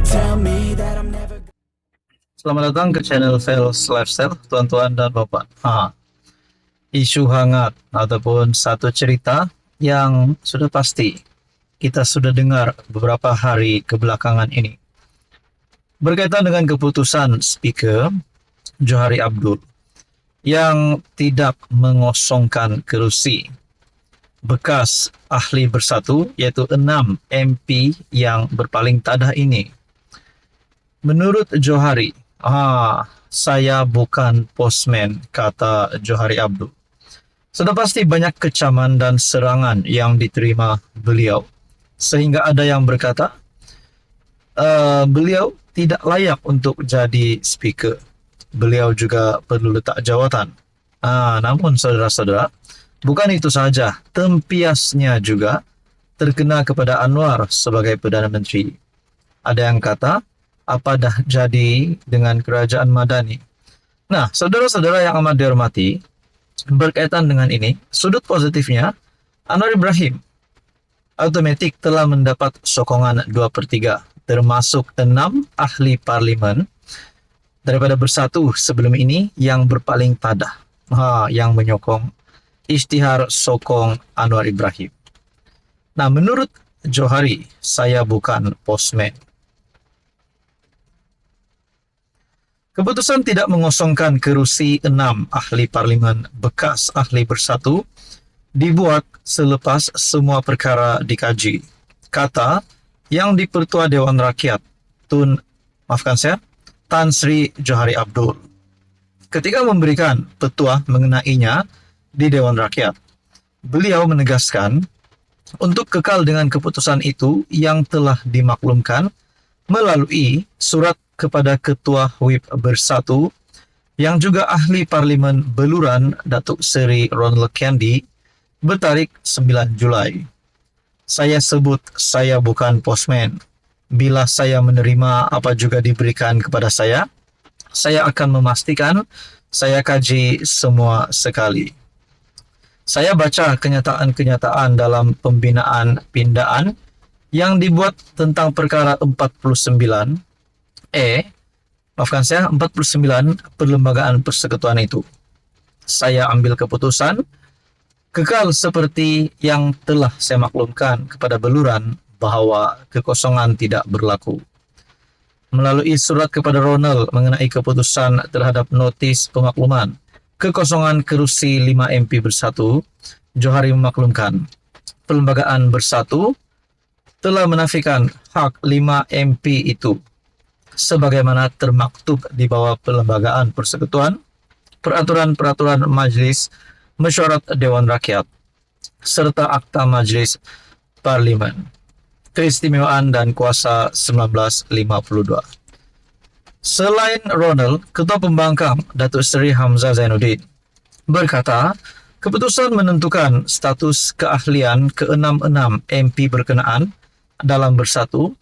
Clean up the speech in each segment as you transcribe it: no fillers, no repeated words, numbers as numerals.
tell me that I'm never. Selamat datang ke channel Sales Lifestyle, tuan-tuan dan bapak. Isu hangat ataupun satu cerita yang sudah pasti kita sudah dengar beberapa hari kebelakangan ini. Berkaitan dengan keputusan Speaker Johari Abdul yang tidak mengosongkan kerusi bekas ahli bersatu, yaitu 6 MP yang berpaling tadah ini. Menurut Johari, saya bukan postman, kata Johari Abdul. Sudah pasti banyak kecaman dan serangan yang diterima beliau, sehingga ada yang berkata beliau tidak layak untuk jadi speaker. Beliau juga perlu letak jawatan. Namun saudara-saudara, bukan itu saja, tempiasnya juga terkena kepada Anwar sebagai Perdana Menteri. Ada yang kata, apa dah jadi dengan kerajaan Madani? Nah, saudara-saudara yang amat dihormati, berkaitan dengan ini, sudut positifnya, Anwar Ibrahim otomatis telah mendapat sokongan 2/3, termasuk 6 ahli parlimen daripada bersatu sebelum ini yang berpaling tadah, yang menyokong isytihar sokong Anwar Ibrahim. Nah, menurut Johari, saya bukan postman. Keputusan tidak mengosongkan kerusi 6 ahli parlimen bekas ahli bersatu dibuat selepas semua perkara dikaji, kata yang di-Pertua Dewan Rakyat Tan Sri Johari Abdul ketika memberikan petuah mengenainya di Dewan Rakyat. Beliau menegaskan untuk kekal dengan keputusan itu yang telah dimaklumkan melalui surat kepada Ketua Whip Bersatu yang juga ahli Parlimen Beluran Datuk Seri Ronald Kendi bertarik 9 Julai. Saya sebut saya bukan postman. Bila saya menerima apa juga diberikan kepada saya akan memastikan saya kaji semua sekali. Saya baca kenyataan-kenyataan dalam pembinaan pindaan yang dibuat tentang perkara 49 perlembagaan persekutuan itu. Saya ambil keputusan kekal seperti yang telah saya maklumkan kepada Beluran bahwa kekosongan tidak berlaku. Melalui surat kepada Ronald mengenai keputusan terhadap notis pemakluman kekosongan kerusi 5 MP bersatu, Johari memaklumkan perlembagaan bersatu telah menafikan hak 5 MP itu sebagaimana termaktub di bawah Perlembagaan Persekutuan, Peraturan-Peraturan Majlis Mesyuarat Dewan Rakyat, serta Akta Majlis Parlimen, Keistimewaan dan Kuasa 1952. Selain Ronald, Ketua Pembangkang Datuk Seri Hamzah Zainuddin berkata, keputusan menentukan status keahlian ke-6 MP berkenaan dalam bersatu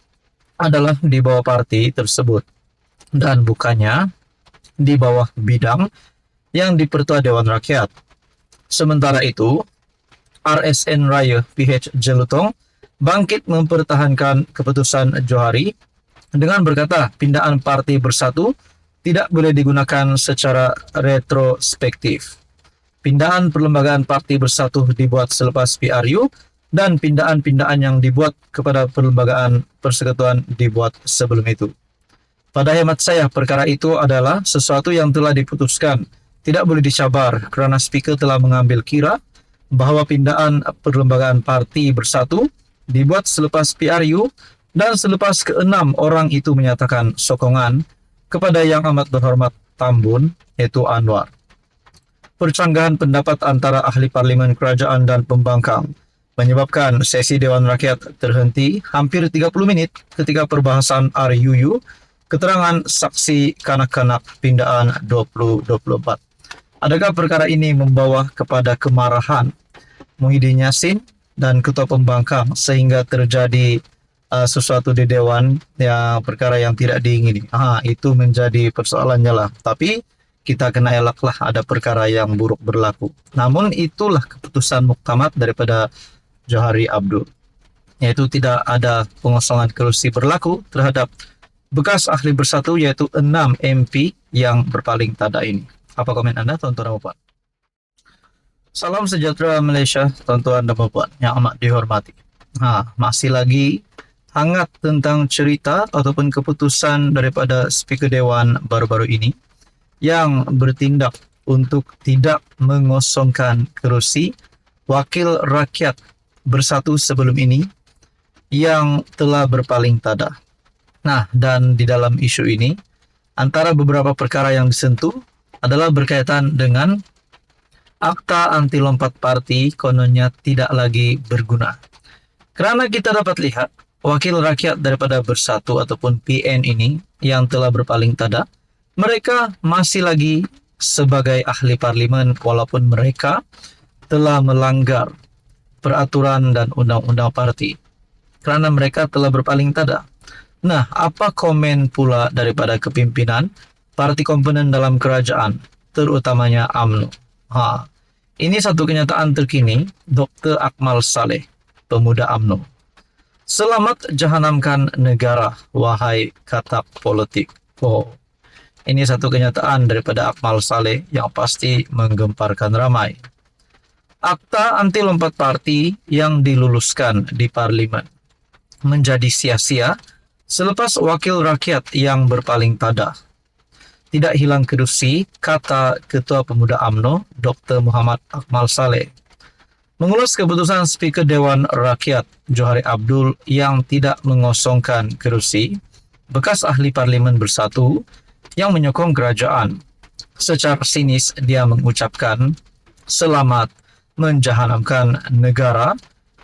adalah di bawah parti tersebut dan bukannya di bawah bidang yang di-Pertua Dewan Rakyat. Sementara itu, RSN Raya PH Jelutong bangkit mempertahankan keputusan Johari dengan berkata pindaan parti bersatu tidak boleh digunakan secara retrospektif. Pindaan perlembagaan parti bersatu dibuat selepas PRU dan pindaan-pindaan yang dibuat kepada perlembagaan persekutuan dibuat sebelum itu. Pada hemat saya, perkara itu adalah sesuatu yang telah diputuskan, tidak boleh dicabar kerana speaker telah mengambil kira bahawa pindaan perlembagaan parti bersatu dibuat selepas PRU dan selepas ke-6 orang itu menyatakan sokongan kepada yang amat berhormat Tambun, yaitu Anwar. Percanggahan pendapat antara ahli parlimen kerajaan dan pembangkang menyebabkan sesi Dewan Rakyat terhenti hampir 30 minit ketika perbahasan RUU keterangan saksi kanak-kanak pindaan 2024. Adakah perkara ini membawa kepada kemarahan Muhyiddin Yassin dan Ketua Pembangkang sehingga terjadi sesuatu di Dewan yang perkara yang tidak diingini? Itu menjadi persoalannya lah. Tapi kita kena elaklah ada perkara yang buruk berlaku. Namun itulah keputusan muktamad daripada Johari Abdul, yaitu tidak ada pengosongan kerusi berlaku terhadap bekas ahli bersatu yaitu 6 MP yang berpaling tada ini. Apa komen Anda, tuan-tuan dan puan? Salam sejahtera Malaysia, tuan-tuan dan puan yang amat dihormati. Masih lagi hangat tentang cerita ataupun keputusan daripada Speaker Dewan baru-baru ini yang bertindak untuk tidak mengosongkan kerusi Wakil Rakyat Bersatu sebelum ini yang telah berpaling tada. Nah, dan di dalam isu ini, antara beberapa perkara yang disentuh adalah berkaitan dengan akta anti lompat parti kononnya tidak lagi berguna. Kerana kita dapat lihat, wakil rakyat daripada Bersatu ataupun PN ini yang telah berpaling tada, mereka masih lagi sebagai ahli parlimen walaupun mereka telah melanggar peraturan dan undang-undang parti. Kerana mereka telah berpaling tada. Nah, apa komen pula daripada kepimpinan parti komponen dalam kerajaan, terutamanya UMNO? Ini satu kenyataan terkini Dr. Akmal Saleh, pemuda UMNO. Selamat jahanamkan negara, wahai katak politik. Ini satu kenyataan daripada Akmal Saleh yang pasti menggemparkan ramai. Akta anti lompat parti yang diluluskan di parlimen menjadi sia-sia selepas wakil rakyat yang berpaling tada. Tidak hilang kerusi, kata Ketua Pemuda UMNO, Dr. Muhammad Akmal Saleh. Mengurus keputusan Speaker Dewan Rakyat Johari Abdul yang tidak mengosongkan kerusi, bekas ahli parlimen Bersatu yang menyokong kerajaan. Secara sinis dia mengucapkan selamat menjahanamkan negara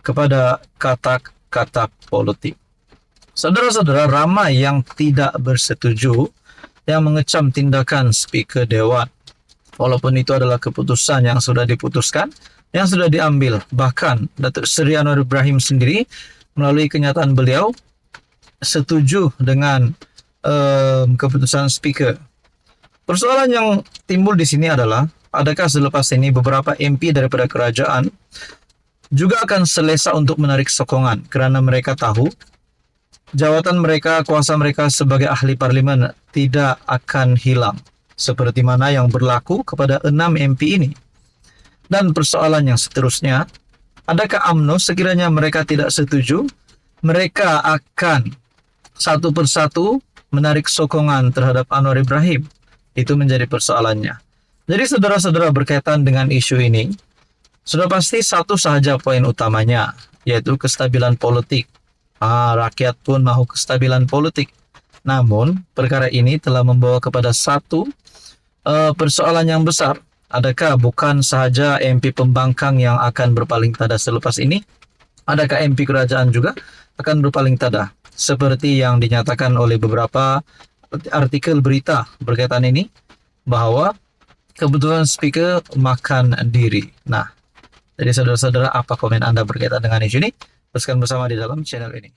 kepada katak-katak politik. Saudara-saudara, ramai yang tidak bersetuju yang mengecam tindakan Speaker Dewan. Walaupun itu adalah keputusan yang sudah diputuskan, yang sudah diambil. Bahkan Datuk Seri Anwar Ibrahim sendiri melalui kenyataan beliau setuju dengan keputusan Speaker. Persoalan yang timbul di sini adalah, adakah selepas ini beberapa MP daripada kerajaan juga akan selesa untuk menarik sokongan kerana mereka tahu jawatan mereka, kuasa mereka sebagai ahli parlimen tidak akan hilang seperti mana yang berlaku kepada 6 MP ini. Dan persoalan yang seterusnya, adakah UMNO sekiranya mereka tidak setuju, mereka akan satu persatu menarik sokongan terhadap Anwar Ibrahim? Itu menjadi persoalannya. Jadi saudara-saudara, berkaitan dengan isu ini, sudah pasti satu sahaja poin utamanya, yaitu kestabilan politik. Rakyat pun mahu kestabilan politik. Namun, perkara ini telah membawa kepada satu persoalan yang besar. Adakah bukan sahaja MP pembangkang yang akan berpaling tada selepas ini? Adakah MP kerajaan juga akan berpaling tada? Seperti yang dinyatakan oleh beberapa artikel berita berkaitan ini, bahwa keputusan Speaker makan diri. Nah, jadi saudara-saudara, apa komen Anda berkaitan dengan isu ini? Teruskan bersama di dalam channel ini.